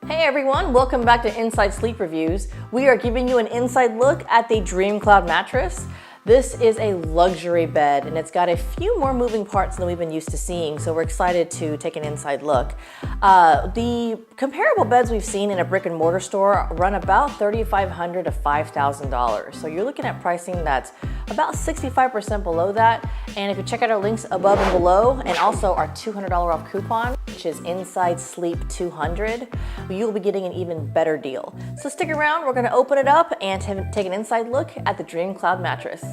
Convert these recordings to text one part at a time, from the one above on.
Hey everyone, welcome back to Inside Sleep Reviews. We are giving you an inside look at the DreamCloud mattress. This is a luxury bed and it's got a few more moving parts than we've been used to seeing, so we're excited to take an inside look. The comparable beds we've seen in a brick and mortar store run about $3,500 to $5,000. So you're looking at pricing that's about 65% below that. And if you check out our links above and below, and also our $200 off coupon, which is Inside Sleep 200, you'll be getting an even better deal. So stick around, we're gonna open it up and take an inside look at the DreamCloud mattress.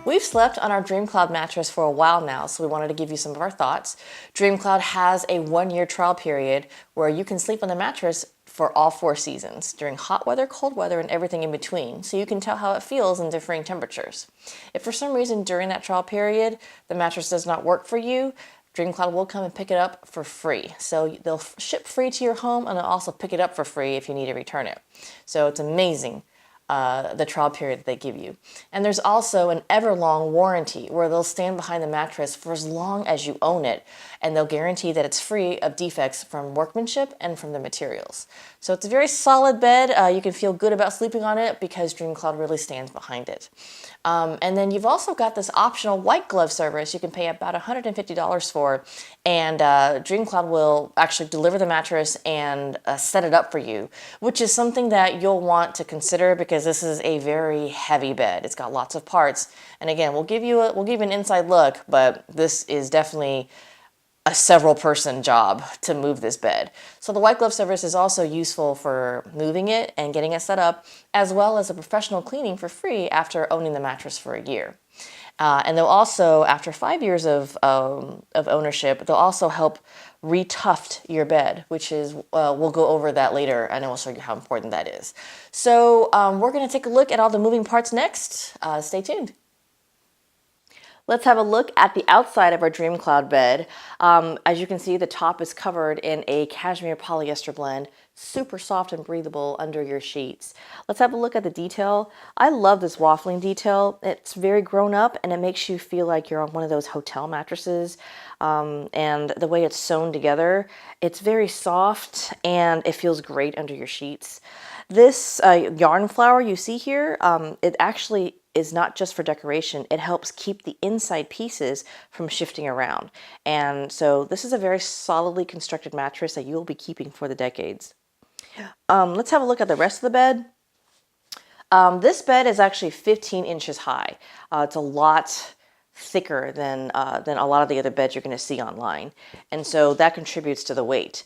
We've slept on our DreamCloud mattress for a while now, so we wanted to give you some of our thoughts. DreamCloud has a 1-year trial period where you can sleep on the mattress for all 4 seasons, during hot weather, cold weather, and everything in between, so you can tell how it feels in differing temperatures. If for some reason during that trial period the mattress does not work for you, DreamCloud will come and pick it up for free. So they'll ship free to your home, and they'll also pick it up for free if you need to return it. So it's amazing. The trial period that they give you. And there's also an ever-long warranty where they'll stand behind the mattress for as long as you own it, and they'll guarantee that it's free of defects from workmanship and from the materials. So it's a very solid bed. You can feel good about sleeping on it because DreamCloud really stands behind it. And then you've also got this optional white glove service you can pay about $150 for, and DreamCloud will actually deliver the mattress and set it up for you, which is something that you'll want to consider because this is a very heavy bed. It's got lots of parts, and again, we'll give you an inside look, but this is definitely a several person job to move this bed. So the white glove service is also useful for moving it and getting it set up, as well as a professional cleaning for free after owning the mattress for a year. And they'll also, after 5 years of ownership, they'll also help retuft your bed, which is, we'll go over that later, and I will show you how important that is. So we're gonna take a look at all the moving parts next. Stay tuned. Let's have a look at the outside of our DreamCloud bed. As you can see, the top is covered in a cashmere polyester blend, super soft and breathable under your sheets. Let's have a look at the detail. I love this waffling detail. It's very grown up and it makes you feel like you're on one of those hotel mattresses. And the way it's sewn together, it's very soft and it feels great under your sheets. This yarn flower you see here, it actually is not just for decoration. It helps keep the inside pieces from shifting around. And so this is a very solidly constructed mattress that you will be keeping for the decades. Let's have a look at the rest of the bed. This bed is actually 15 inches high. It's a lot thicker than a lot of the other beds you're going to see online, and so that contributes to the weight.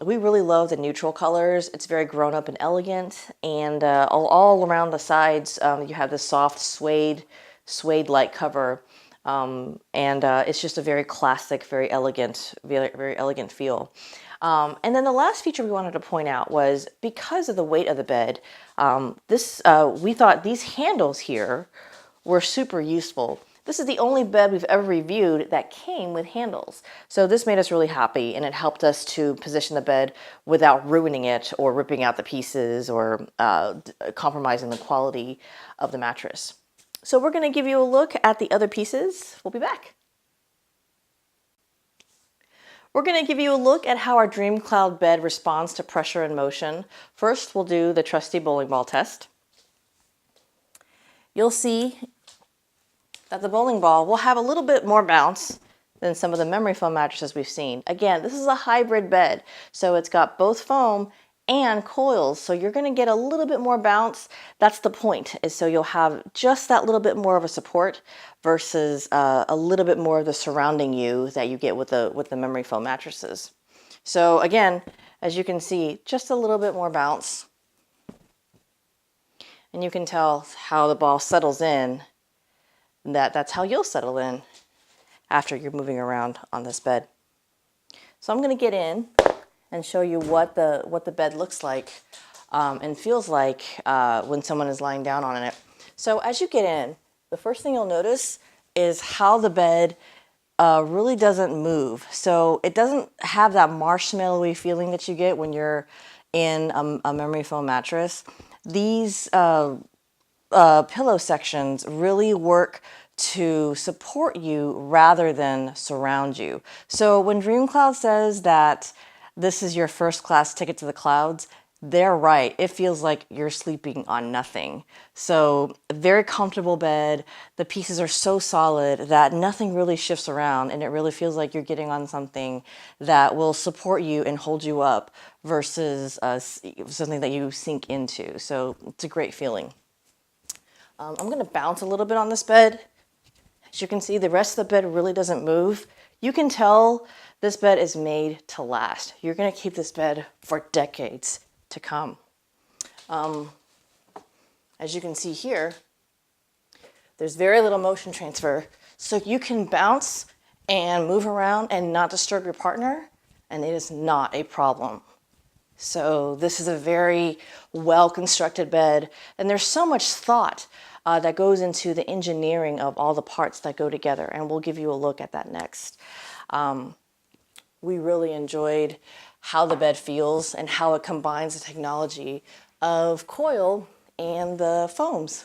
We really love the neutral colors. It's very grown up and elegant, and all around the sides you have this soft suede-like cover, and it's just a very classic, very elegant feel. And then the last feature we wanted to point out was, because of the weight of the bed, we thought these handles here were super useful. This is the only bed we've ever reviewed that came with handles. So this made us really happy, and it helped us to position the bed without ruining it or ripping out the pieces or compromising the quality of the mattress. So we're going to give you a look at the other pieces. We'll be back. We're going to give you a look at how our DreamCloud bed responds to pressure and motion. First, we'll do the trusty bowling ball test. You'll see that the bowling ball will have a little bit more bounce than some of the memory foam mattresses we've seen. Again, this is a hybrid bed, so it's got both foam and coils, so you're going to get a little bit more bounce. That's the point, is so you'll have just that little bit more of a support versus a little bit more of the surrounding you that you get with the memory foam mattresses. So again, as you can see, just a little bit more bounce, and you can tell how the ball settles in. That's how you'll settle in after you're moving around on this bed. So I'm going to get in and show you what the bed looks like and feels like when someone is lying down on it. So as you get in, the first thing you'll notice is how the bed really doesn't move. So it doesn't have that marshmallowy feeling that you get when you're in a memory foam mattress. These pillow sections really work to support you rather than surround you. So when DreamCloud says that this is your first class ticket to the clouds, they're right. It feels like you're sleeping on nothing. So a very comfortable bed. The pieces are so solid that nothing really shifts around, and it really feels like you're getting on something that will support you and hold you up versus something that you sink into. So it's a great feeling. I'm going to bounce a little bit on this bed. As you can see, the rest of the bed really doesn't move. You can tell this bed is made to last. You're going to keep this bed for decades to come. As you can see here, there's very little motion transfer. So you can bounce and move around and not disturb your partner, and it is not a problem. So this is a very well-constructed bed, and there's so much thought that goes into the engineering of all the parts that go together, and we'll give you a look at that next. We really enjoyed how the bed feels and how it combines the technology of coil and the foams.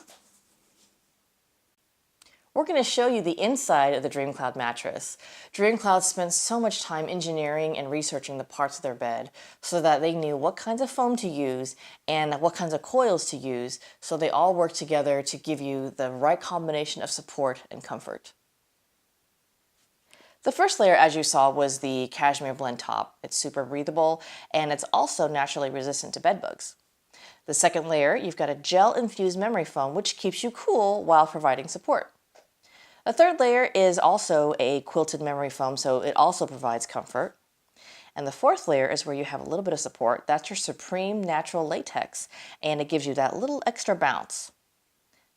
We're going to show you the inside of the DreamCloud mattress. DreamCloud spends so much time engineering and researching the parts of their bed so that they knew what kinds of foam to use and what kinds of coils to use, so they all work together to give you the right combination of support and comfort. The first layer, as you saw, was the cashmere blend top. It's super breathable, and it's also naturally resistant to bed bugs. The second layer, you've got a gel-infused memory foam, which keeps you cool while providing support. The third layer is also a quilted memory foam, so it also provides comfort. And the fourth layer is where you have a little bit of support. That's your Supreme Natural Latex, and it gives you that little extra bounce.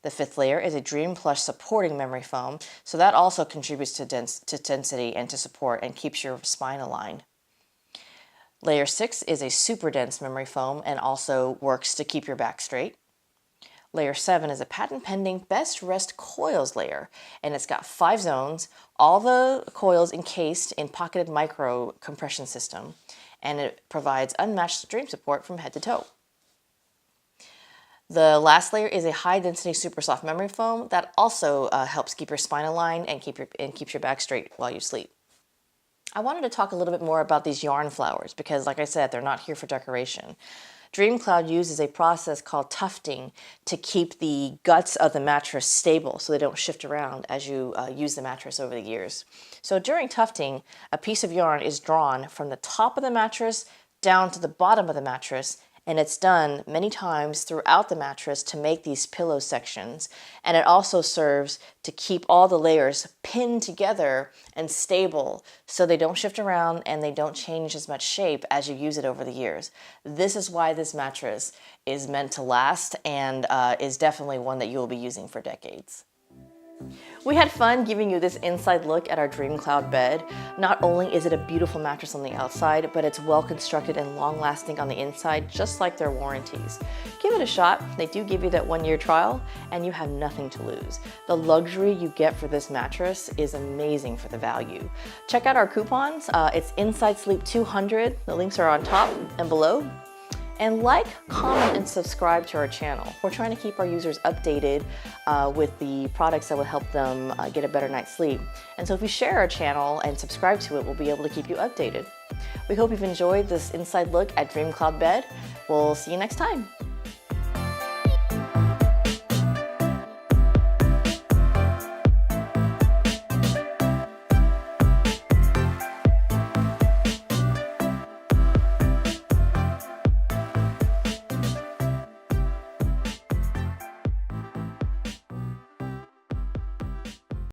The fifth layer is a Dream Plush supporting memory foam, so that also contributes to density and to support and keeps your spine aligned. Layer 6 is a super dense memory foam and also works to keep your back straight. Layer 7 is a patent-pending Best Rest Coils layer, and it's got 5 zones, all the coils encased in pocketed micro compression system, and it provides unmatched dream support from head to toe. The last layer is a high-density super soft memory foam that also helps keep your spine aligned and keeps your back straight while you sleep. I wanted to talk a little bit more about these yarn flowers because, like I said, they're not here for decoration. DreamCloud uses a process called tufting to keep the guts of the mattress stable so they don't shift around as you use the mattress over the years. So during tufting, a piece of yarn is drawn from the top of the mattress down to the bottom of the mattress, and it's done many times throughout the mattress to make these pillow sections. And it also serves to keep all the layers pinned together and stable so they don't shift around and they don't change as much shape as you use it over the years. This is why this mattress is meant to last and is definitely one that you will be using for decades. We had fun giving you this inside look at our DreamCloud bed. Not only is it a beautiful mattress on the outside, but it's well constructed and long lasting on the inside, just like their warranties. Give it a shot. They do give you that 1-year trial, and you have nothing to lose. The luxury you get for this mattress is amazing for the value. Check out our coupons. It's InsideSleep200. The links are on top and below. And like, comment, and subscribe to our channel. We're trying to keep our users updated with the products that will help them get a better night's sleep. And so if you share our channel and subscribe to it, we'll be able to keep you updated. We hope you've enjoyed this inside look at DreamCloud Bed. We'll see you next time.